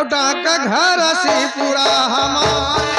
और डाका घर से पूरा हमारे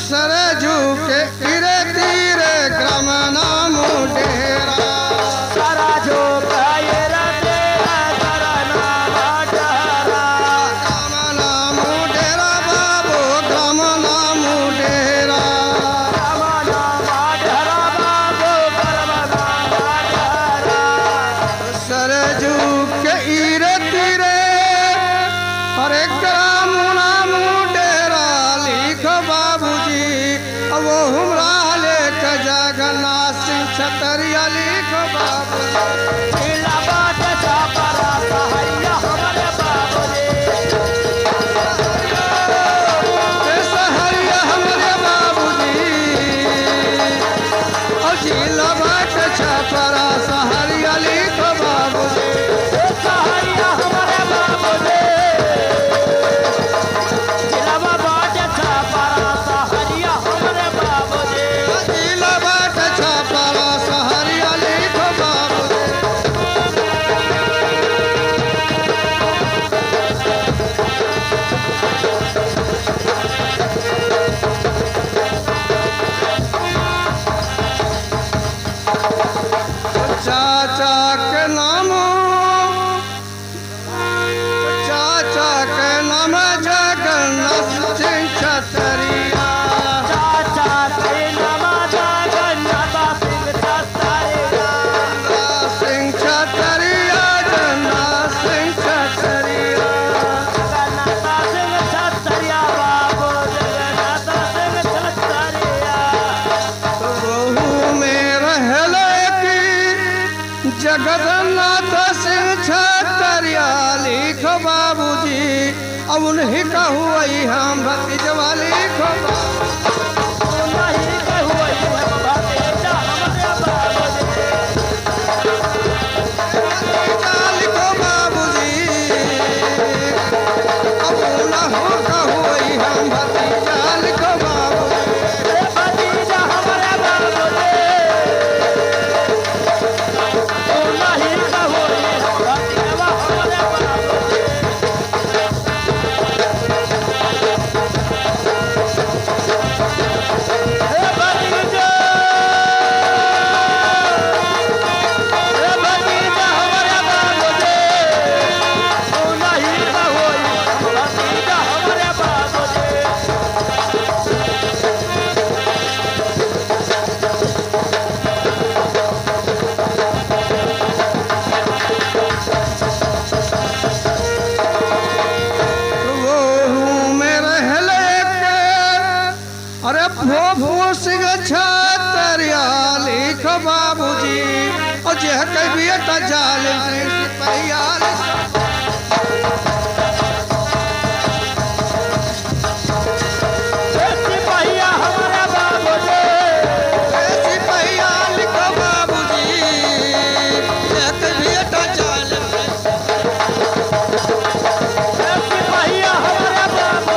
सरजू के तीरे तीरे ग्राम नाम डेरा सरजू तेरा तेरा नाम डेरा ग्राम नाम डेरा बाबू ग्राम नाम डेरा ग्राम नाम डेरा बाबू ग्राम नाम डेरा सरजू के तीरे तीरे हरे ग्राम नाम डेरा लिखो बाबूजी वो हमरा लेक जगन्नाथ सिंह छतरिया लिखो बाबू इलाहाबाद छापरा सहैया हमारे बाबू सहरिया हमारे बाबूजी इलाहाबाद छापरा सहरिया लिखो बाबूजी सहैया हमारे बाबू इलाहाबाद छापरा सहैया हमारे बाबू इलाहाबाद छापरा सहरिया लिखो बाबूजी चाचा के नाम जगन्नाथ सिंह छतरिया चाचा तेरे नाम जगन्नाथ सिंह छतरिया सिंह छतरिया जगन्नाथ सिंह छतरिया जगन्नाथ सिंह छतरिया बाबू जगन्नाथ सिंह छतरिया बहू में रहले की जगन्नाथ सिंह छतरिया लिखो बाबूजी अब उन्हीं का हुआ ही हम भतीजवा लिखो नहीं कहुआ भतीजा हमारे बाबू लिखो बाबूजी अब उन्हों का हुआ ही हम भतीजा लिखो बाबूजी भतीजा हमारे बाबू नहीं कहुआ भतीजा हमारे बाबू छतरिया लिखो बाबूजी और जह कभी जाल सिपहिया सिपहिया हमारे बाबू सिपहिया लिखो बाबूजी जह कभी जाल सिपहिया हमारे बाबू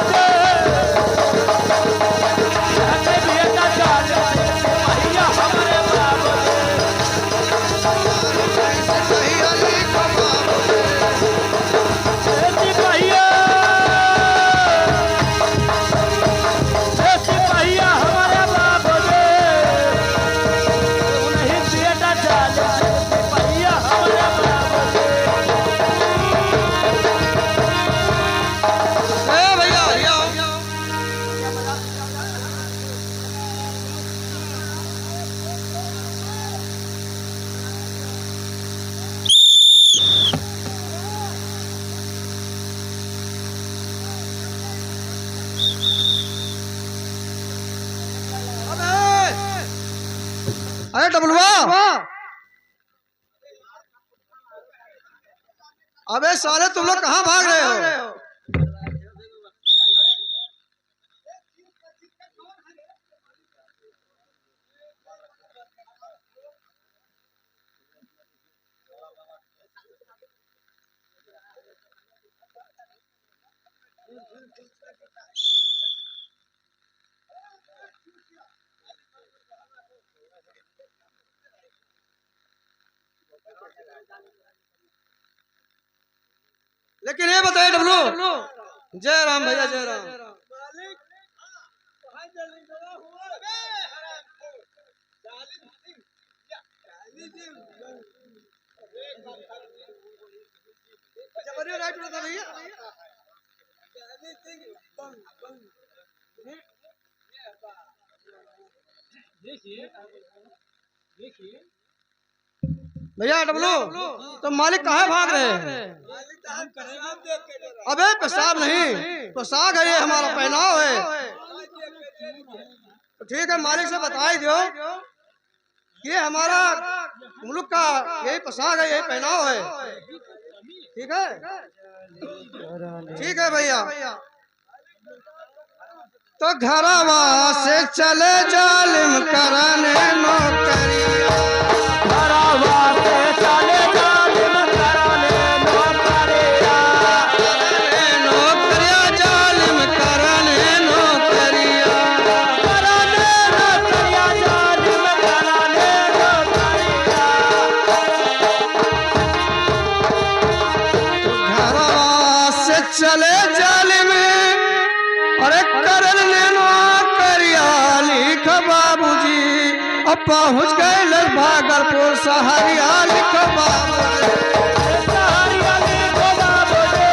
अबे साले तुम लोग कहाँ भाग रहे हो? लेकिन ये बताइए डब्लू, जय राम भैया जय राम। राइट बोला भैया। भैया डब्लू, तो मालिक कहाँ भाग रहे हैं? अबे पेशाब नहीं, पोशाक है, ये हमारा पहनाव है। तो ठीक है, मालिक से बता ही दो, ये हमारा मुल्क का यही पोशाक है, यही पहनाव है। ठीक है, ठीक है भैया। तो घरवा से चले जालिम कराने नौकरिया, घरवा से चले जालिम कराने नौकरिया, नौकरिया जालिम कराने नौकरिया, कराने नौकरिया, जालिम कराने नौकरिया। घरवा से चले जालिम, अरे करल ने नौकरिया लिख बाबूजी, अब पहुँच गए भागलपुर सहरिया लिख बाबूजी। सहरिया लिखो बाबूजी,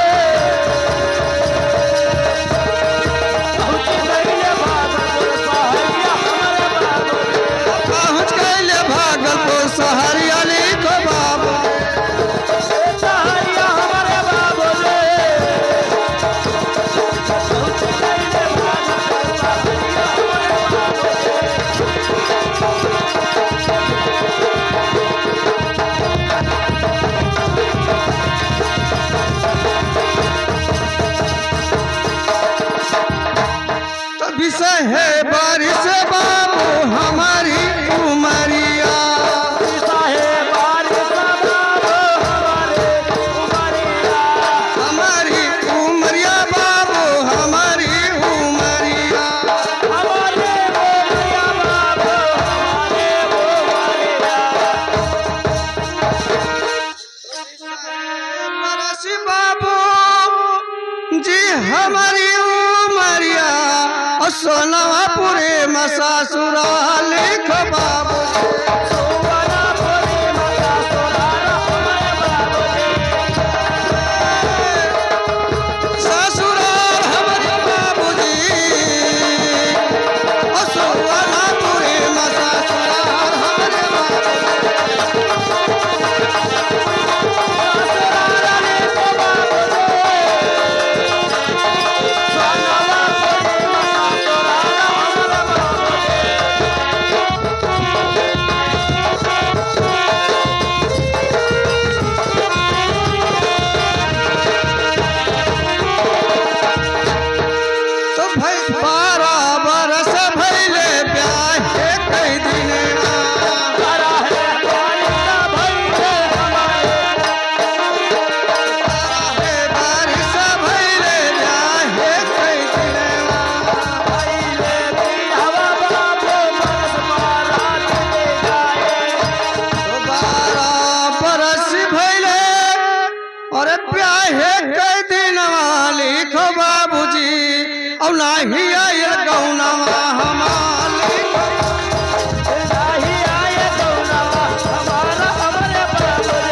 पहुँच गए भागलपुर सहरिया हमारे बाबूजी, पहुँच गए भागलपुर सहरिया लिख बाबूजी। सहरिया हमारे बाबूजी, पहुँच गए भागलपुर सहरिया हमारे तो विषय है बारिश बाबू हमारी उमरिया, साहेब बारिश बाबू हमारे उमरिया, हमारी उमरिया बाबू हमारी उमरिया। हमारे उमरिया बाबू हमारे उमरिया। बरसी बाबू जी हमारी उमरिया, और सोनापुरे मसासुरा लिख बाबू। सोनापुरी माता सोनारा हमारे बाबूजी, ससुराल हमारे बाबूजी, और सोनापुरे मसासुराल हमारे बाबूजी। सोनारा लिखो बाबूजी, सोनापुरी माता सोनारा हमारे बाबूजी। तो भाई 12 बरस भैले ब्याह कई दिन, करा है बारिश भइले हमारे, बारिश भैले ब्याह कई दिन। भइले भी हवा बाबू बरस बारात ले जाए। तो 12 बरस भैले और ब्याह कई दिन लिख बाबूजी, और नाही आयल गौनवा हमारी। नाही आए गौनवा हमारा हमारे बाबूजी,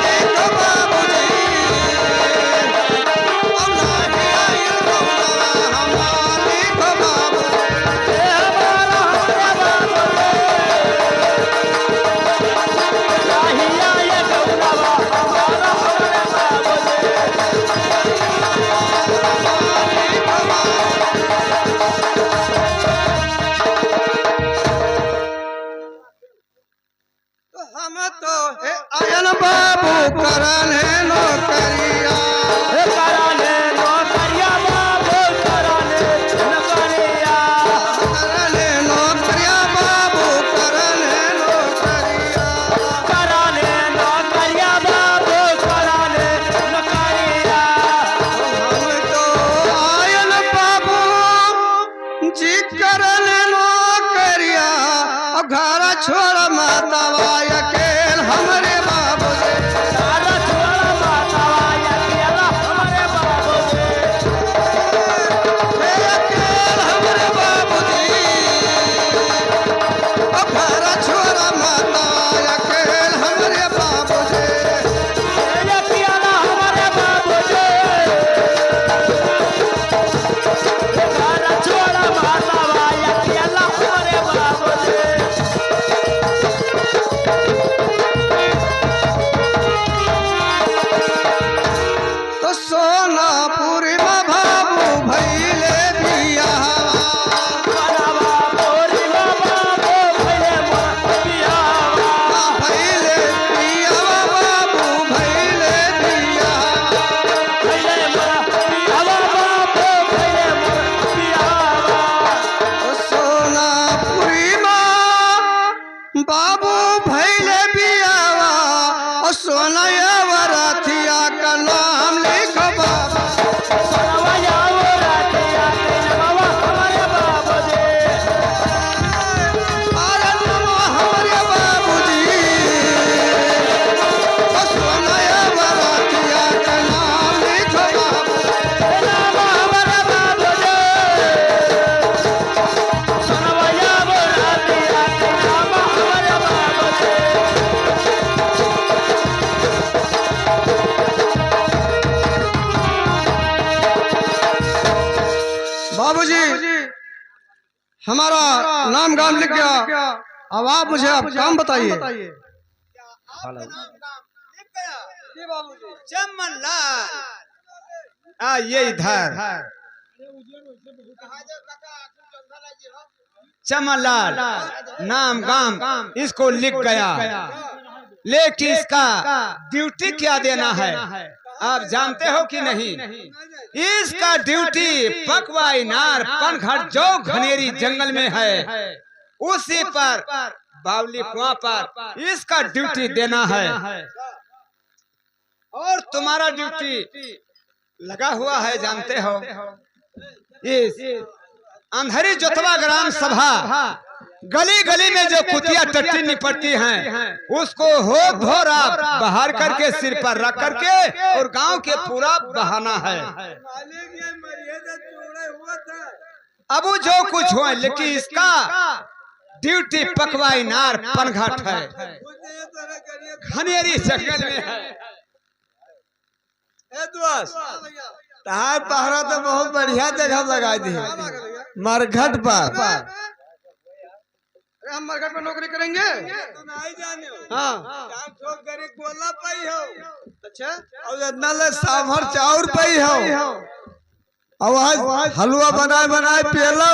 लिख बाबूजी, और नाही आयल गौनवा हमारी बाबूजी। ये हमारा हमारे बाबूजी, नाही आए गौनवा हमारा मातावा अकेल हमरे बाबूजी सारा छोड़ा मातावा अकेला हमारे बाबूजी हे अकेल हमरे बाबूजी ओ घर छोड़ा मातावा अकेल हमरे बाबूजी अकेला हमारे बाबूजी सारा छोड़ा मातावा अकेला हमारे बाबूजी तो सोनापुरी में बाबू भैले बियाहवा बाबा बोरी बाबा बो भले पियावा भैले बियाहवा बाबू भैले बियाहवा भले पियावा बाबो भले पियावा तो सोनापुरी में बाबू भैले बियाहवा और सोनायवरथिया का नाम लिखो बाबा सरवया वो रातिया के बाबा हमारे बाबूजी अरे नमो हमारे बाबूजी और सोनायवरथिया का नाम लिखो बाबा नाम हमारे बाबूजी सरवया वो रातिया के नाम हमारे बाबूजी बाबूजी हमारा नाम गाम लिख गया। अब आप मुझे अब काम बताइए। चमनलाल ये इधर चमनलाल नाम गाम इसको लिख गया, लेकिन इसका ड्यूटी क्या देना है आप जानते हो कि नहीं? इसका ड्यूटी पकवा इनार पनघट जो घनेरी जंगल में है उसी पर बावली कुआं पर इसका ड्यूटी देना है। और तुम्हारा ड्यूटी लगा हुआ है जानते हो, इस अंधेरी जोतवा ग्राम सभा गली गली में जो कुतिया टट्टी निपटती हैं उसको हो भोरा बाहर करके सिर पर रख करके और गांव के पूरा बहाना है। अब वो जो कुछ हुआ लेकिन इसका ड्यूटी पकवा इनार पनघट है, घनेरी जंगल में है। तार पहरा तो बहुत बढ़िया जगह लगा दी मरघट पर। हम मरघट पर नौकरी करेंगे। हाँ बोला पाई हो। अच्छा और इतना ले सांभर चाउर पाई हो और आज हलवा बनाए बनाए पियलो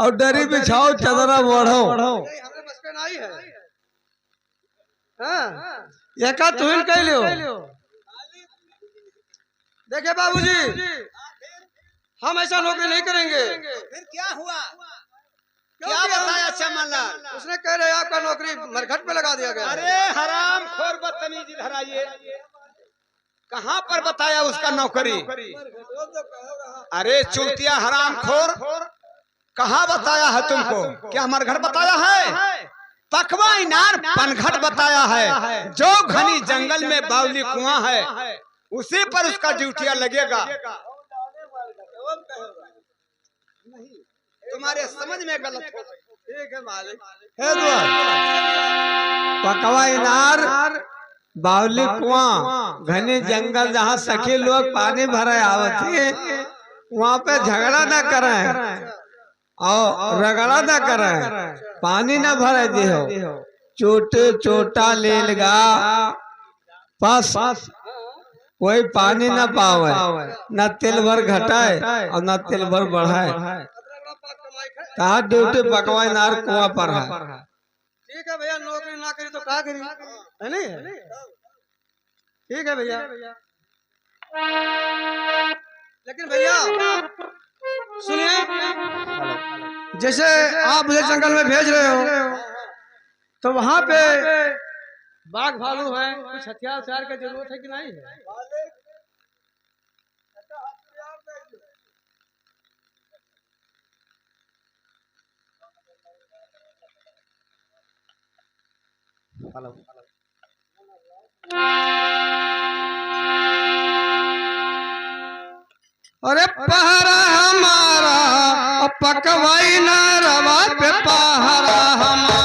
और डरी बिछाओ चदरा बढ़ो। हमरे बस पे नहीं है। हाँ एका तुहिन कह लियो। देखिए बाबूजी हम ऐसा नौकरी नहीं करेंगे। फिर क्या हुआ? क्या बताया चमनलाल? उसने कह रहे आपका नौकरी मरघट पे लगा दिया गया। अरे हराम खोर बदतमीज इधर आइए। कहाँ पर बताया उसका नौकरी? अरे चुलतिया हराम खोर, कहाँ बताया है तुमको? क्या मरघट बताया है? पकवा इनार पनघट बताया है, जो घनी जंगल में बावली कुआं है उसी पर उसका ड्यूटिया लगेगा। तुम्हारे समझ में गलत हो गई। ठीक है मालिक। पकवा इनार बावली कुआं घने जंगल जहाँ सखी लोग पानी भरे आवते वहाँ पे झगड़ा न करें और रगड़ा न करें, पानी न भरे दिहो, चोटे चोटा ले लगा पास कोई पानी न पावे, न तेल भर घटाए और न तेल भर बढ़ाए। कहा ड्यूटी पकवा इनार कुआं पर है। ठीक है भैया, नौकरी ना करी तो क्या करी, है नहीं? ठीक है भैया। लेकिन भैया सुनिए, जैसे आप मुझे जंगल में भेज रहे हो तो वहां पे बाघ भालू है, कुछ हथियार हथियार की जरूरत है कि नहीं है? अरे पहरा हमारा पकवाई न रवा पे पहरा हमारा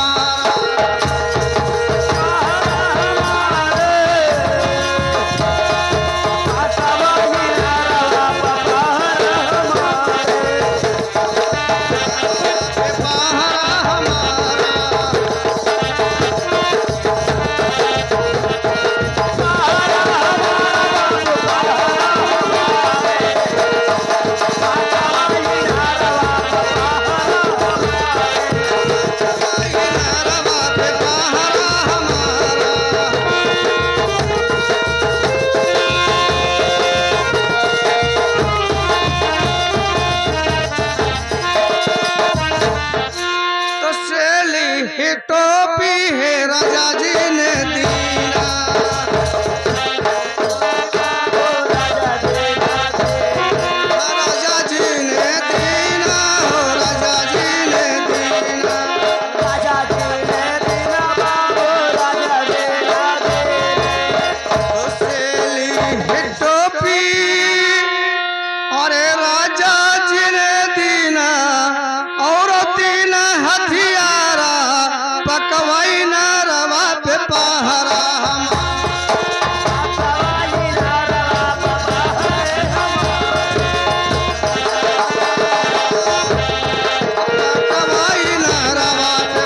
टोपी है राजा जी ने दीना राजा जी ने दीना हो राजा जी ने दीना राजा जी ने दीना बाबू राजा जी ने दीना सेली है टोपी अरे राजा जी ने दीना और तीन हथियारा पकवाई न रवा पे पहरा पकवाई न रवा पे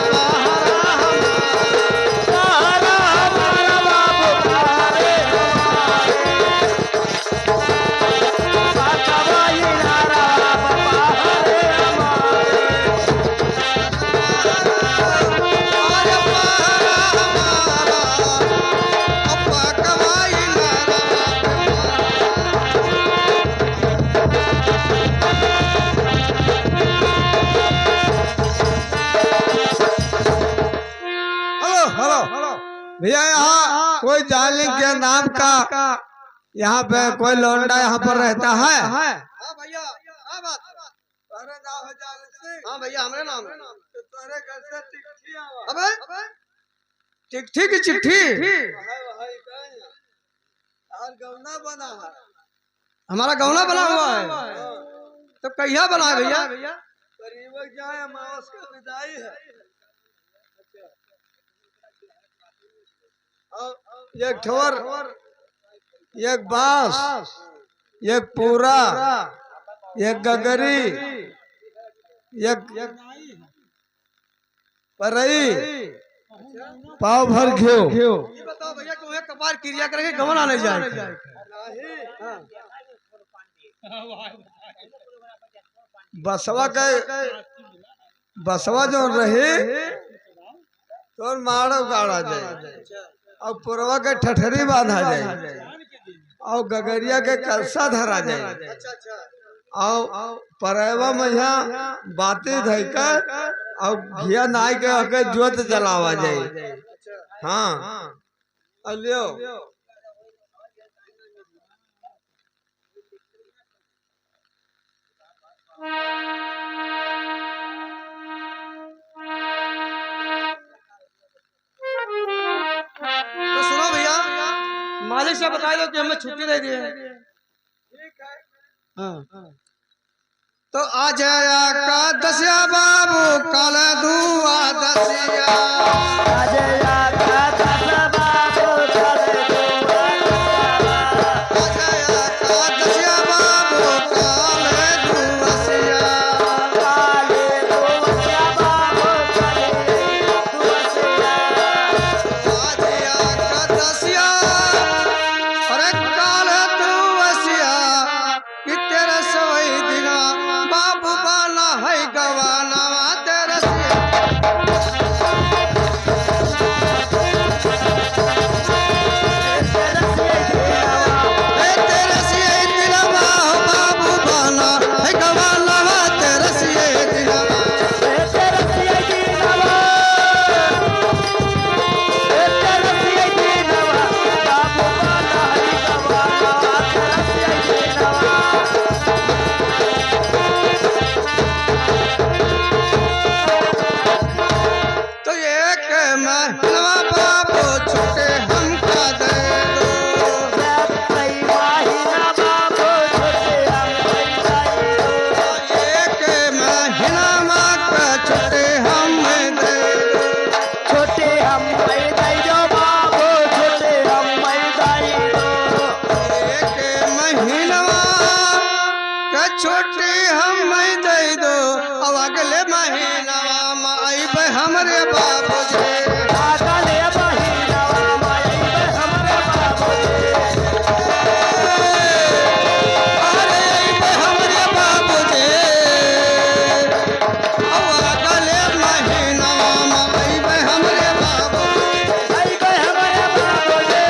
भैया यहाँ कोई जाली के नाम का यहाँ पे कोई लौंडा यहाँ पर रहता है? हाँ भैया हाँ बात अरे नाम है जाली सिंह हाँ भैया हमारे नाम है तो तुम्हारे घर से चिट्ठी अबे चिट्ठी की चिट्ठी गौना बना है हमारा गौना बना हुआ है तो कहिया बना है भैया करीब क्या है अमावस का विदाई है एक ठोर एक बांस एक पूरा एक गगरी एक परई पाव भर घ्यो ये बताओ भैया कि उन्हें कपार क्रिया करके गवन आने जाए बसवा जो रहे तो मारो गाड़ा जाए और पुरवा के ठठरी बांधा जाए और गगरिया के कलसा धरा जाए और परवा में यहाँ बातें धैकर और घिया नाई के जोत जलावा जाए। हाँ लियो तो सुनो भैया मालिक से बता दो कि हमें छुट्टी दे दी है हाँ तो आ जाया का दसिया बाबू कल दुआ दसिया की हम नहीं दे दो अब अगले महीना आई पे हमरे बाबू जी अगले महीनवा माई पे हमरे बाबूजी अरे आई पे हमरे बाबू जी अब अगले महीना आई पे हमरे बाबू आई पे हमरे बाबूजी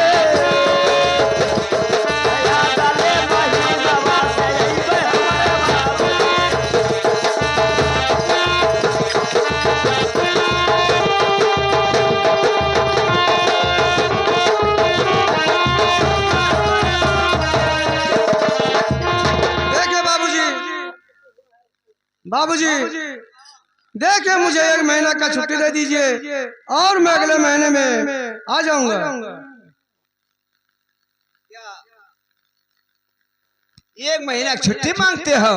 अगले महीनवा से आई पे हमरे बाबूजी देखिए बाबूजी बाबूजी देखिए मुझे 1 महीना का छुट्टी दे दीजिए और मैं अगले महीने में आ जाऊंगा। एक महीना की छुट्टी मांगते हो?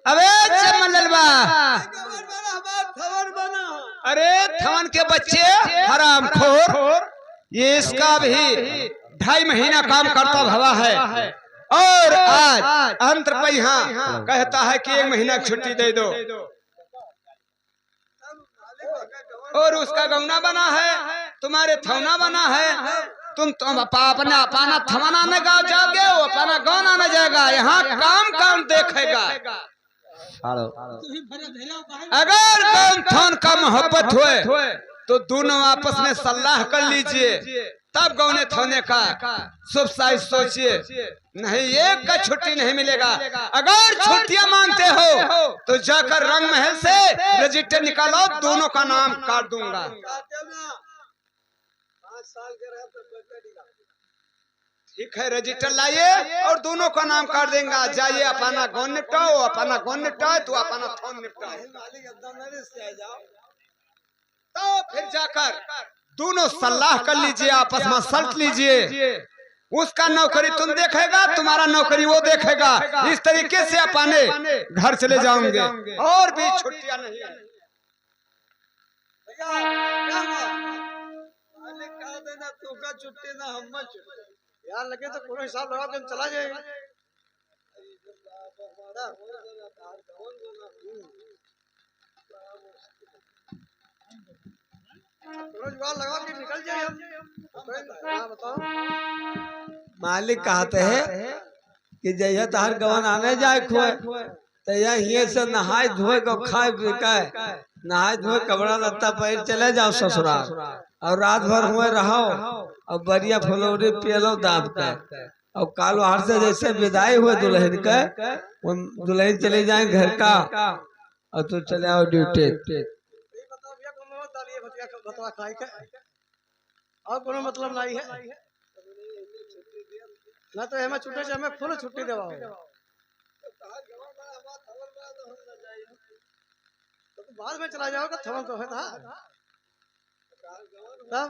अबे चमन ललवा, अरे थवन के बच्चे हरामखोर, ये इसका भी 2.5 महीना काम करता भवा है और आज अंत पर यहाँ कहता है कि 1 महीना की छुट्टी दे दो और उसका गौना बना है, तुम्हारे थवना बना है। तुम अपना अपना थवाना न गाँव जाओगे, वो अपना गौना न जाएगा। यहाँ काम कौन देखेगा? अगर कौन थन का मोहब्बत हुए तो दोनों आपस में सलाह कर लीजिए, तब गौने थोने का शुभ साइज सोचिए। नहीं, एक का छुट्टी नहीं मिलेगा। अगर छुट्टियां मांगते हो तो जाकर रंग महल से रजिस्टर निकालो, दोनों का नाम काट दूंगा। ठीक है, रजिस्टर लाइए और दोनों का नाम काट देंगे। जाइए अपना गौन निपटाओ, अपना गौन निपटाओ, तो अपना थोन निपटाओ। तो फिर जाकर दोनों सलाह कर लीजिए, आपस में शर्त लीजिए। उसका नौकरी तुम देखेगा, तुम्हारा नौकरी वो देखेगा। इस तरीके से अपने घर चले जाओगे और भी छुट्टियां नहीं है। छुट्टी ना हम यार लगे तो पूरा हिसाब लगा के चला जाए। जुगाड़ लगा के निकल जाए हम। बताओ मालिक कहते हैं कि जैसे तहर गवन आने जाए खोए तो ये से नहाए धोए को खाए पी के नहाए धोए कपड़ा लत्ता पहन चले जाओ ससुराल और रात भर हुए रहो और बढ़िया फुलौरी पियलो दाब के और काल बाहर से जैसे विदाई हुए दुल्हन के वो दुल्हन चले जाए घर का और तू चले आओ ड्यूटी। और कोनो मतलब नहीं है ना, तो हमें छुट्टी से हमें फुल छुट्टी देवा तो बाद में चला जाओगे। थवन तो है था तब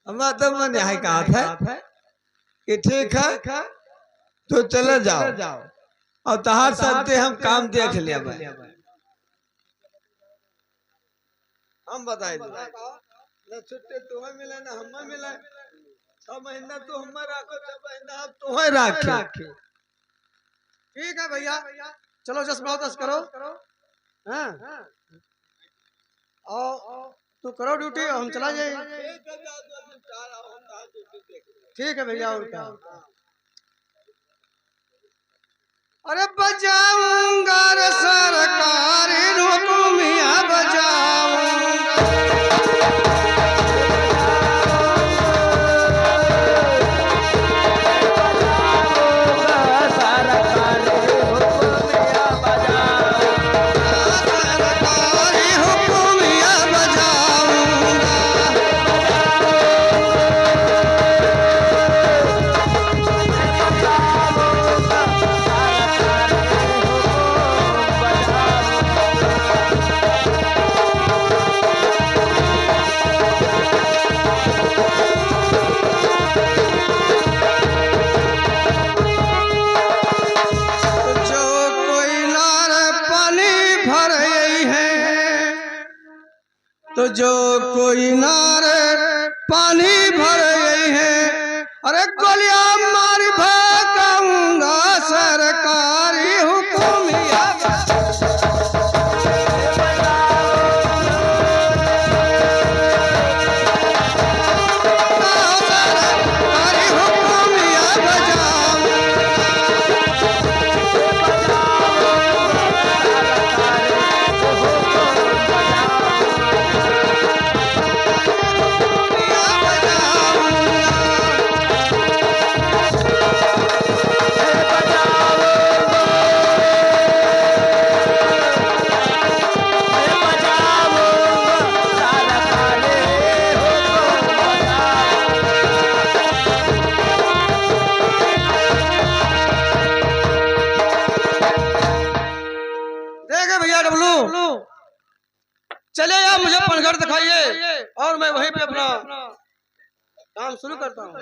हमारा तब मन यहाँ कहा था कि ठीक है तो चले जाओ और तहार साथे हम काम देख लिया भाई। हम बताए ना छुट्टी तुम्हें मिला ना हमें मिला। 6 महीना तो हमें रखो, 6 महीना अब तुम्हें रखे। ठीक है भैया, चलो 10 करो। हाँ और तू करो ड्यूटी और हम चला जाए। ठीक है भैया, और क्या। अरे बजाऊंगा रे सरकारी हुकुमिया बजाऊंगा। तो जो कोई नारे पानी भर गई है, अरे गोलियां मार भागाऊंगा सरकारी हुकुमिया। सरकारी हुकुमिया बजाऊं। देखे भैया डब्लू, चले आप मुझे पनघट दिखाइए और मैं वहीं पे अपना काम शुरू करता हूँ।